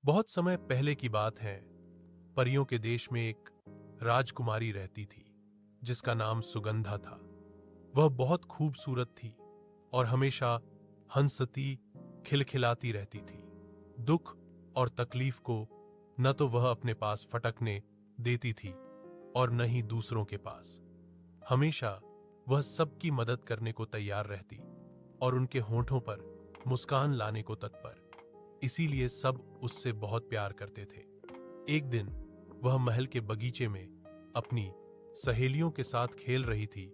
बहुत समय पहले की बात है। परियों के देश में एक राजकुमारी रहती थी जिसका नाम सुगंधा था। वह बहुत खूबसूरत थी और हमेशा हंसती खिलखिलाती रहती थी। दुख और तकलीफ को न तो वह अपने पास फटकने देती थी और न ही दूसरों के पास। हमेशा वह सबकी मदद करने को तैयार रहती और उनके होठों पर मुस्कान लाने को तत्पर। इसीलिए सब उससे बहुत प्यार करते थे। एक दिन वह महल के बगीचे में अपनी सहेलियों के साथ खेल रही थी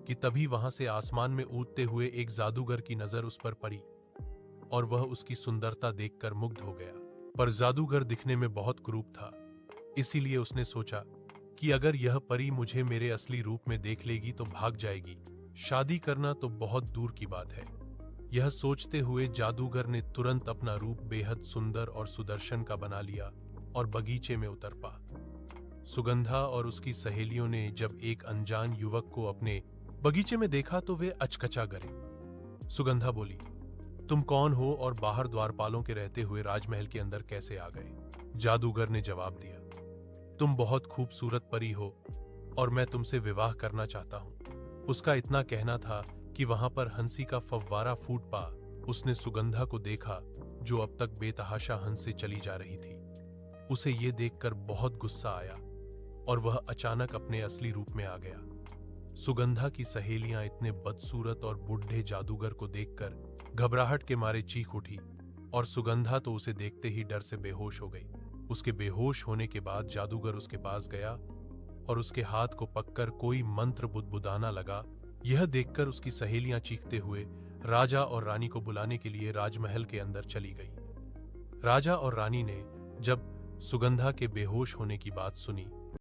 कि तभी वहां से आसमान में उड़ते हुए एक जादूगर की नजर उस पर पड़ी और वह उसकी सुंदरता देखकर मुग्ध हो गया। पर जादूगर दिखने में बहुत क्रूर था, इसीलिए उसने सोचा कि अगर यह परी मुझे मेरे असली रूप में देख लेगी तो भाग जाएगी। शादी करना तो बहुत दूर की बात है। यह सोचते हुए जादूगर ने तुरंत अपना रूप बेहद सुंदर और सुदर्शन का बना लिया और बगीचे में उतर पा। सुगंधा और उसकी सहेलियों ने जब एक अनजान युवक को अपने बगीचे में देखा तो वे अचकचा गए। सुगंधा बोली, तुम कौन हो और बाहर द्वारपालों के रहते हुए राजमहल के अंदर कैसे आ गए? जादूगर ने जवाब दिया, तुम बहुत खूबसूरत परी हो और मैं तुमसे विवाह करना चाहता हूं। उसका इतना कहना था कि वहां पर हंसी का फव्वारा फूट पा। उसने सुगंधा को देखा जो अब तक बेतहाशा हंस से चली जा रही थी। उसे ये देखकर बहुत गुस्सा आया और वह अचानक अपने असली रूप में आ गया। सुगंधा की सहेलियां इतने बदसूरत और बूढ़े जादूगर को देखकर घबराहट के मारे चीख उठी और सुगंधा तो उसे देखते ही डर से बेहोश हो गई। उसके बेहोश होने के बाद जादूगर उसके पास गया और उसके हाथ को पककर कोई मंत्र बुदबुदाना लगा। यह देखकर उसकी सहेलियां चीखते हुए राजा और रानी को बुलाने के लिए राजमहल के अंदर चली गई। राजा और रानी ने जब सुगंधा के बेहोश होने की बात सुनी